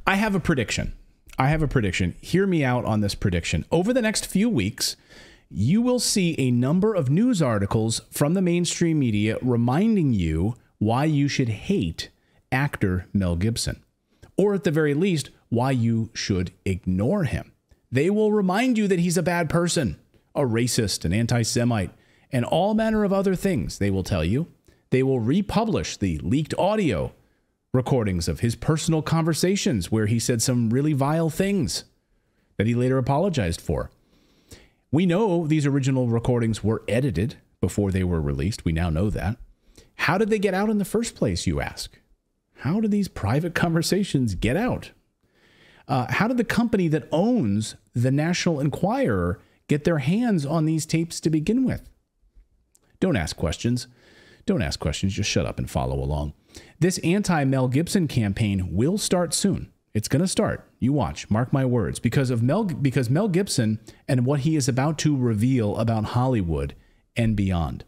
I have a prediction. Hear me out on this prediction. Over the next few weeks, you will see a number of news articles from the mainstream media reminding you why you should hate actor Mel Gibson, or at the very least, why you should ignore him. They will remind you that he's a bad person, a racist, an anti-Semite, and all manner of other things, they will tell you. They will republish the leaked audio recordings of his personal conversations where he said some really vile things that he later apologized for. We know these original recordings were edited before they were released. We now know that. How did they get out in the first place, you ask? How did these private conversations get out? How did the company that owns the National Enquirer get their hands on these tapes to begin with? Don't ask questions. Don't ask questions. Just shut up and follow along. This anti-Mel Gibson campaign will start soon. It's going to start. You watch. Mark my words. Because Mel Gibson and what he is about to reveal about Hollywood and beyond.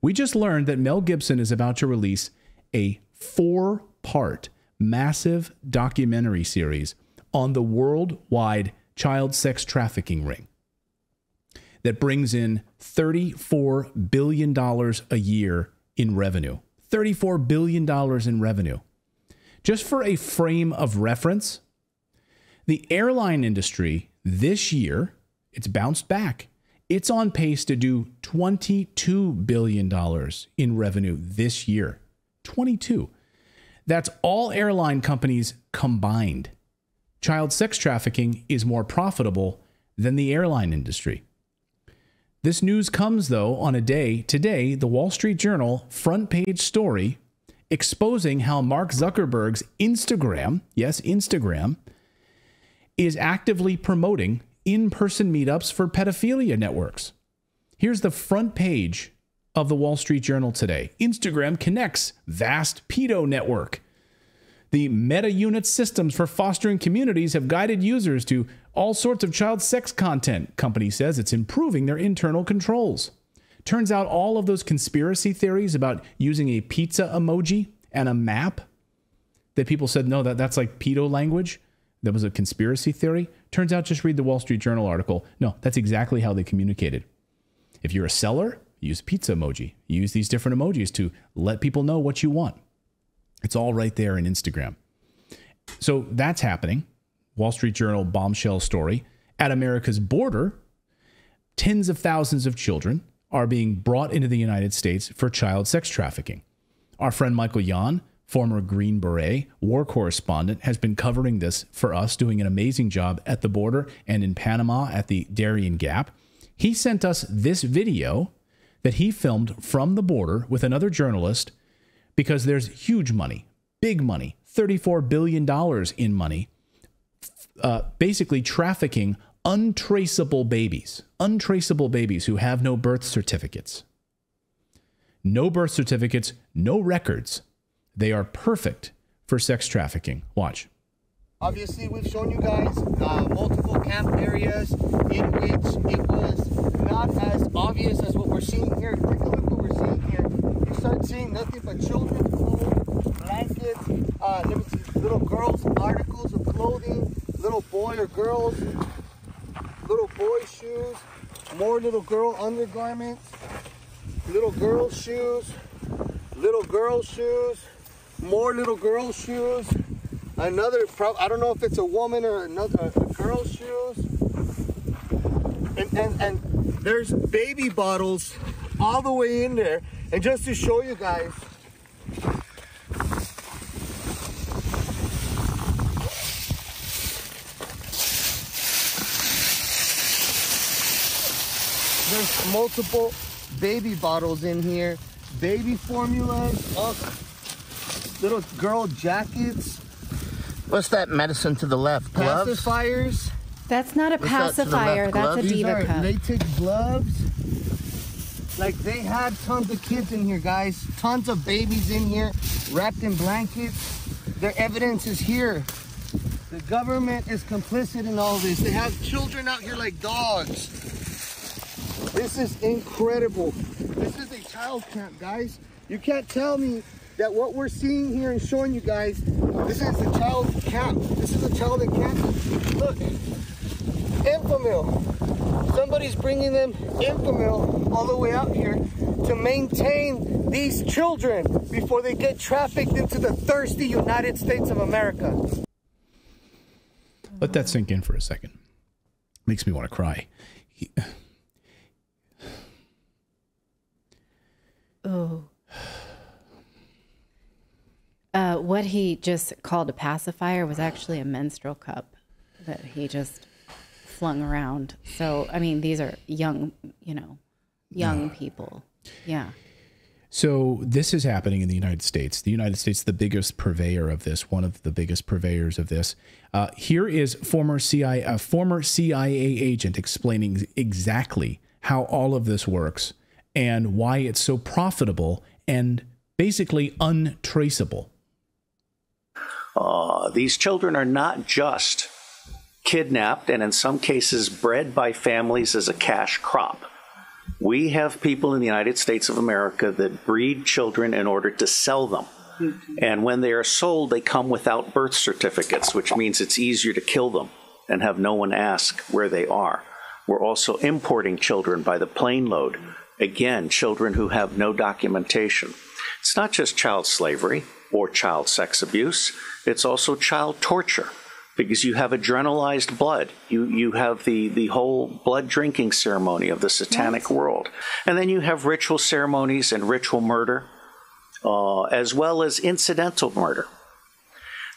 We just learned that Mel Gibson is about to release a 4-part massive documentary series on the worldwide child sex trafficking ring that brings in $34 billion a year in revenue. $34 billion in revenue. Just for a frame of reference, the airline industry this year, it's bounced back. It's on pace to do $22 billion in revenue this year. 22. That's all airline companies combined. Child sex trafficking is more profitable than the airline industry. This news comes, though, on a day today, the Wall Street Journal front page story exposing how Mark Zuckerberg's Instagram, yes, Instagram, is actively promoting in-person meetups for pedophilia networks. Here's the front page of the Wall Street Journal today. Instagram connects vast pedo network. The meta-unit systems for fostering communities have guided users to all sorts of child sex content. Company says it's improving their internal controls. Turns out all of those conspiracy theories about using a pizza emoji and a map that people said, no, that's like pedo language. That was a conspiracy theory. Turns out, just read the Wall Street Journal article. No, that's exactly how they communicated. If you're a seller, use pizza emoji. Use these different emojis to let people know what you want. It's all right there in Instagram. So that's happening. Wall Street Journal bombshell story. At America's border, tens of thousands of children are being brought into the United States for child sex trafficking. Our friend Michael Yan, former Green Beret war correspondent, has been covering this for us, doing an amazing job at the border and in Panama at the Darien Gap. He sent us this video that he filmed from the border with another journalist because there's huge money, big money, $34 billion in money, basically trafficking untraceable babies who have no birth certificates. No birth certificates, no records. They are perfect for sex trafficking. Watch. Obviously, we've shown you guys multiple camp areas in which it was not as obvious as what we're seeing here. Take a look what we're seeing here. You start seeing nothing but children's clothes, blankets, let me see, little girls' articles of clothing, little boy or girls, little boy shoes, more little girl undergarments, little girl shoes, more little girl shoes, another, I don't know if it's a woman or another girl's shoes, and there's baby bottles all the way in there. And just to show you guys, there's multiple baby bottles in here, baby formulas, little girl jackets. What's that medicine to the left? Gloves? Pacifiers. That's not a pacifier. That's a diva cup. Latex gloves. Like, they had tons of kids in here, guys. Tons of babies in here, wrapped in blankets. Their evidence is here. The government is complicit in all this. They have children out here like dogs. This is incredible. This is a child camp, guys. You can't tell me that what we're seeing here and showing you guys This is a child camp. This is a child in camp. Look, Infamil. Somebody's bringing them Infamil all the way out here to maintain these children before they get trafficked into the thirsty United States of America. Let that sink in for a second. Makes me want to cry. Oh. What he just called a pacifier was actually a menstrual cup that he just flung around. So, I mean, these are young, young people. Yeah. So this is happening in the United States. The United States, the biggest purveyor of this, one of the biggest purveyors of this. Here is a former CIA agent explaining exactly how all of this works and why it's so profitable and basically untraceable. These children are not just kidnapped and in some cases bred by families as a cash crop. We have people in the United States of America that breed children in order to sell them. And when they are sold, they come without birth certificates, which means it's easier to kill them and have no one ask where they are. We're also importing children by the plane load. Again, children who have no documentation. It's not just child slavery or child sex abuse. It's also child torture, because you have adrenalized blood. You have the whole blood drinking ceremony of the satanic world. And then you have ritual ceremonies and ritual murder, as well as incidental murder.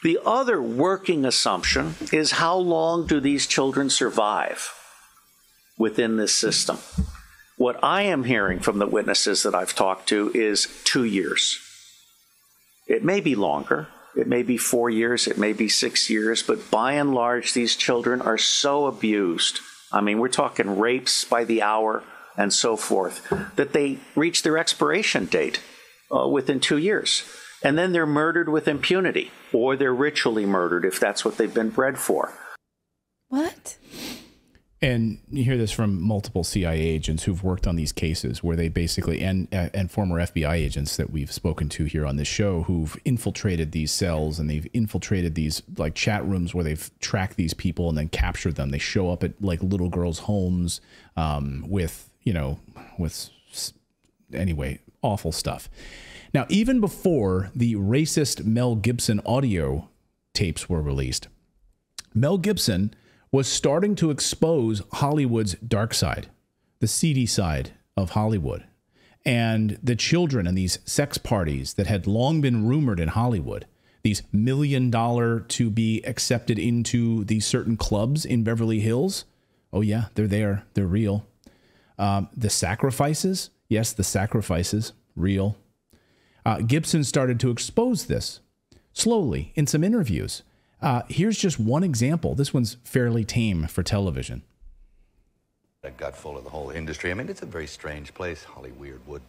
The other working assumption is how long do these children survive within this system? What I am hearing from the witnesses that I've talked to is 2 years. It may be longer. It may be 4 years, it may be 6 years, but by and large, these children are so abused. I mean, we're talking rapes by the hour and so forth, that they reach their expiration date within 2 years. And then they're murdered with impunity, or they're ritually murdered if that's what they've been bred for. What? And you hear this from multiple CIA agents who've worked on these cases where they basically, and former FBI agents that we've spoken to here on this show who've infiltrated these cells and they've infiltrated these like chat rooms where they've tracked these people and then captured them. They show up at like little girls' homes anyway, awful stuff. Now, even before the racist Mel Gibson audio tapes were released, Mel Gibson was starting to expose Hollywood's dark side, the seedy side of Hollywood, and the children and these sex parties that had long been rumored in Hollywood, these $1 million to be accepted into these certain clubs in Beverly Hills. Oh yeah, they're there. They're real. The sacrifices. Yes, the sacrifices, real. Gibson started to expose this slowly in some interviews. Here's just one example. This one's fairly tame for television. A gut full of the whole industry. I mean, it's a very strange place, Hollywood.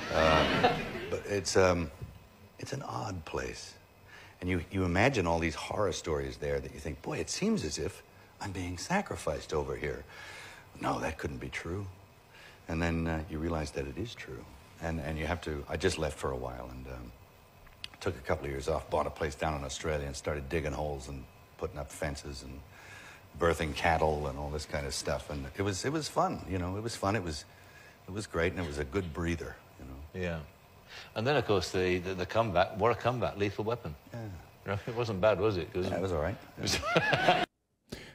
But it's an odd place. And you imagine all these horror stories there that you think, boy, it seems as if I'm being sacrificed over here. No, that couldn't be true. And then you realize that it is true. And you have to, I just left for a while and took a couple of years off, bought a place down in Australia and started digging holes and putting up fences and birthing cattle and all this kind of stuff. And it was fun, you know, it was fun. It was great, and it was a good breather, you know. Yeah. And then, of course, the comeback, what a comeback, Lethal Weapon. Yeah. You know, it wasn't bad, was it? Yeah, it was all right. Yeah.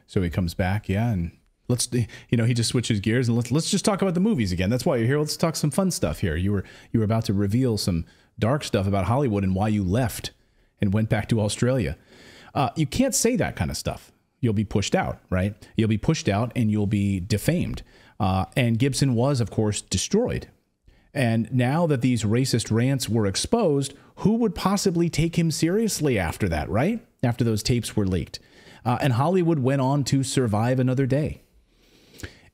So he comes back, yeah, and let's, you know, he just switches gears and let's just talk about the movies again. That's why you're here. Let's talk some fun stuff here. You were about to reveal some dark stuff about Hollywood and why you left and went back to Australia. You can't say that kind of stuff. You'll be pushed out, right? You'll be pushed out and you'll be defamed. And Gibson was, of course, destroyed. And now that these racist rants were exposed, who would possibly take him seriously after that, right? After those tapes were leaked. And Hollywood went on to survive another day.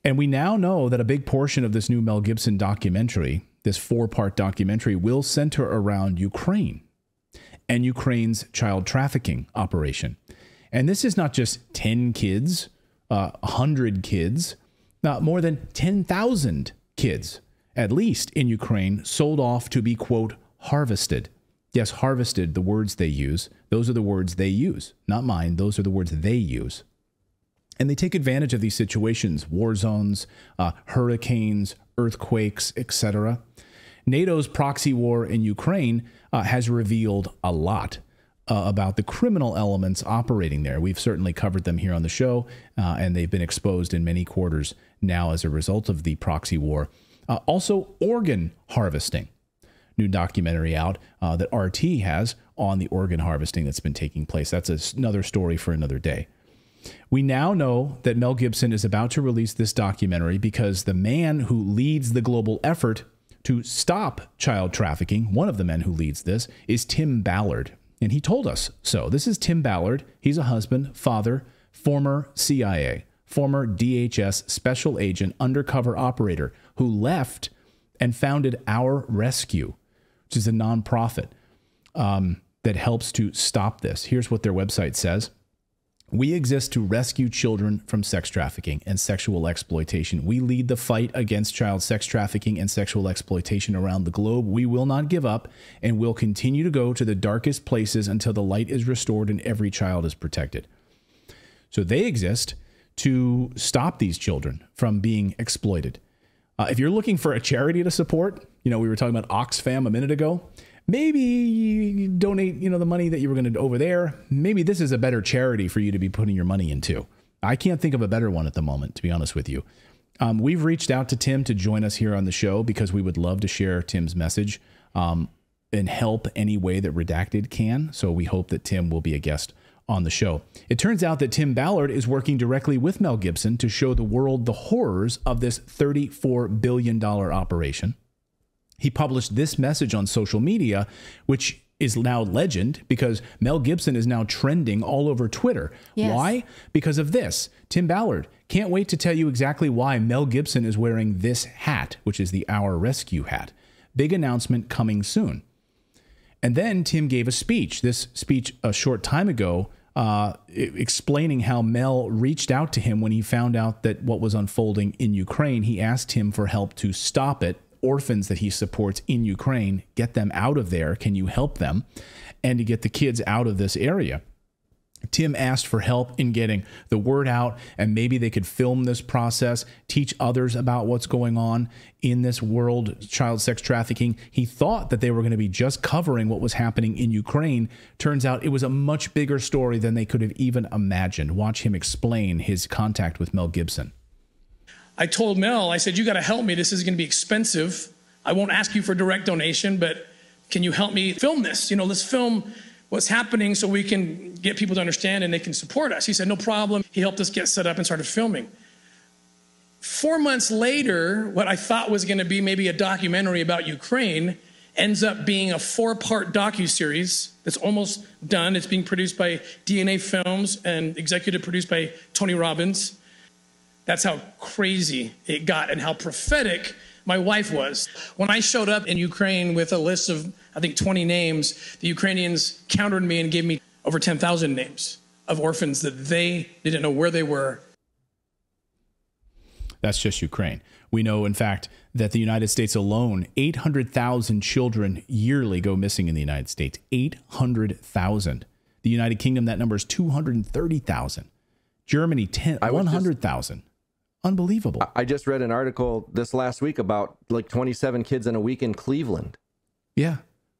And we now know that a big portion of this new Mel Gibson documentary, this 4-part documentary, will center around Ukraine and Ukraine's child trafficking operation. And this is not just 10 kids, 100 kids, more than 10,000 kids, at least in Ukraine, sold off to be, quote, harvested Yes, harvested, the words they use. Those are the words they use, not mine. Those are the words they use. And they take advantage of these situations, war zones, hurricanes, earthquakes, etc. NATO's proxy war in Ukraine has revealed a lot about the criminal elements operating there. We've certainly covered them here on the show, and they've been exposed in many quarters now as a result of the proxy war. Also, organ harvesting. New documentary out that RT has on the organ harvesting that's been taking place. That's another story for another day. We now know that Mel Gibson is about to release this documentary because the man who leads the global effort to stop child trafficking, one of the men who leads this, is Tim Ballard. And he told us so. This is Tim Ballard. He's a husband, father, former CIA, former DHS special agent, undercover operator who left and founded Our Rescue, which is a nonprofit that helps to stop this. Here's what their website says. We exist to rescue children from sex trafficking and sexual exploitation. We lead the fight against child sex trafficking and sexual exploitation around the globe. We will not give up and will continue to go to the darkest places until the light is restored and every child is protected. So they exist to stop these children from being exploited. If you're looking for a charity to support, we were talking about Oxfam a minute ago. Maybe you donate, the money that you were going to over there. Maybe this is a better charity for you to be putting your money into. I can't think of a better one at the moment, to be honest with you. We've reached out to Tim to join us here on the show because we would love to share Tim's message and help any way that Redacted can. So we hope that Tim will be a guest on the show. It turns out that Tim Ballard is working directly with Mel Gibson to show the world the horrors of this $34 billion operation. He published this message on social media, which is now legend because Mel Gibson is now trending all over Twitter. Yes. Why? Because of this. Tim Ballard, can't wait to tell you exactly why Mel Gibson is wearing this hat, which is the Our Rescue hat. Big announcement coming soon. And then Tim gave a speech. This speech a short time ago explaining how Mel reached out to him when he found out that what was unfolding in Ukraine. He asked him for help to stop it. Orphans that he supports in Ukraine, get them out of there. Can you help them? And to get the kids out of this area. Tim asked for help in getting the word out, and maybe they could film this process, teach others about what's going on in this world, child sex trafficking. He thought that they were going to be just covering what was happening in Ukraine. Turns out it was a much bigger story than they could have even imagined. Watch him explain his contact with Mel Gibson. I told Mel, I said, you got to help me. This is going to be expensive. I won't ask you for direct donation, but can you help me film this? Let's film what's happening so we can get people to understand and they can support us. He said, no problem. He helped us get set up and started filming. 4 months later, what I thought was going to be maybe a documentary about Ukraine ends up being a 4-part docuseries that's almost done. It's being produced by DNA Films and executive produced by Tony Robbins. That's how crazy it got and how prophetic my wife was. When I showed up in Ukraine with a list of, I think, 20 names, the Ukrainians countered me and gave me over 10,000 names of orphans that they didn't know where they were. That's just Ukraine. We know, in fact, that the United States alone, 800,000 children yearly go missing in the United States. 800,000. The United Kingdom, that number is 230,000. Germany, 100,000. Unbelievable. I just read an article this last week about like 27 kids in a week in Cleveland. Yeah,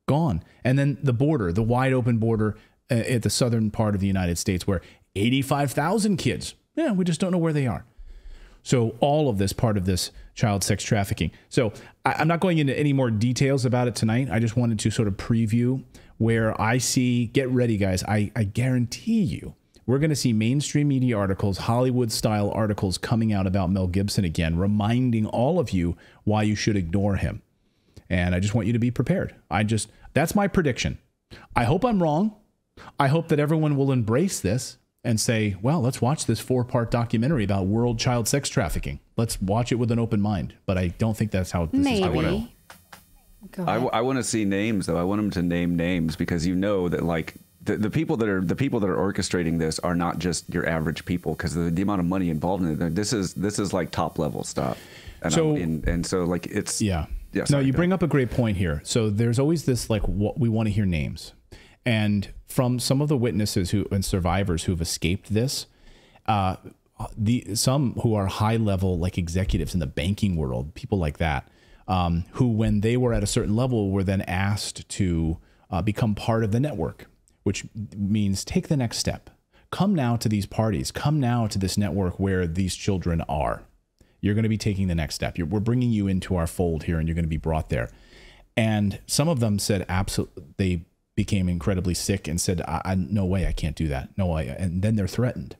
gone. And then the border, the wide open border at the southern part of the United States where 85,000 kids, we just don't know where they are. So all of this part of this child sex trafficking. So I'm not going into any more details about it tonight. I just wanted to sort of preview where I see, get ready guys, I guarantee you, we're going to see mainstream media articles, Hollywood-style articles coming out about Mel Gibson again, reminding all of you why you should ignore him. And I just want you to be prepared. That's my prediction. I hope I'm wrong. I hope that everyone will embrace this and say, well, let's watch this 4-part documentary about world child sex trafficking. Let's watch it with an open mind. But I don't think that's how this is going to go. I want to see names, though. I want them to name names because that, like, the people that are orchestrating this are not just your average people because the amount of money involved in it. This is like top level stuff. And so like it's Yeah, No, sorry, you go bring ahead. up a great point here. So there's always this like, what we want to hear names, and from some of the witnesses and survivors who've escaped this, some who are high level like executives in the banking world, people like that, who when they were at a certain level were then asked to become part of the network, which means take the next step. Come now to these parties. Come now to this network where these children are. You're going to be taking the next step. We're bringing you into our fold here, and you're going to be brought there. And some of them said absolutely, they became incredibly sick and said, no way, I can't do that. No way. And then they're threatened.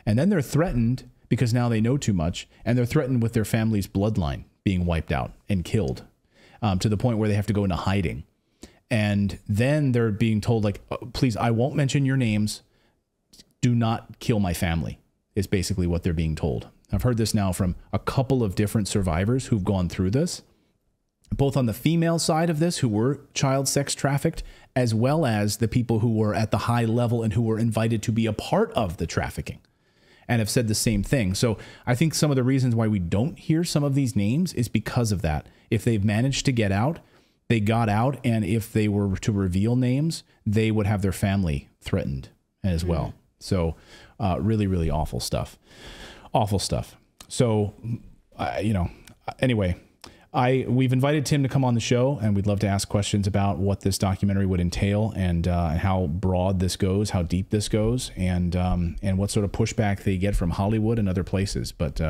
And then they're threatened because now they know too much, and they're threatened with their family's bloodline being wiped out and killed, to the point where they have to go into hiding. And then they're being told, like, please, I won't mention your names. Do not kill my family, is basically what they're being told. I've heard this now from a couple of different survivors who've gone through this, both on the female side of this, who were child sex trafficked, as well as the people who were at the high level and who were invited to be a part of the trafficking, and have said the same thing. So I think some of the reasons why we don't hear some of these names is because of that. If they've managed to get out, they got out, and if they were to reveal names, they would have their family threatened as well. So really, really awful stuff. Awful stuff. So, anyway, we've invited Tim to come on the show, and we'd love to ask questions about what this documentary would entail, and how broad this goes, how deep this goes, and what sort of pushback they get from Hollywood and other places. But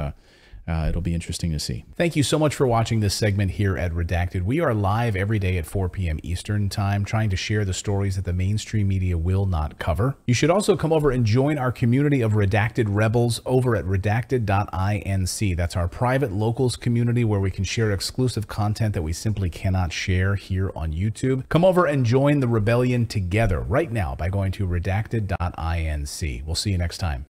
it'll be interesting to see. Thank you so much for watching this segment here at Redacted. We are live every day at 4 p.m. Eastern Time, trying to share the stories that the mainstream media will not cover. You should also come over and join our community of Redacted Rebels over at redacted.inc. That's our private locals community where we can share exclusive content that we simply cannot share here on YouTube. Come over and join the rebellion together right now by going to redacted.inc. We'll see you next time.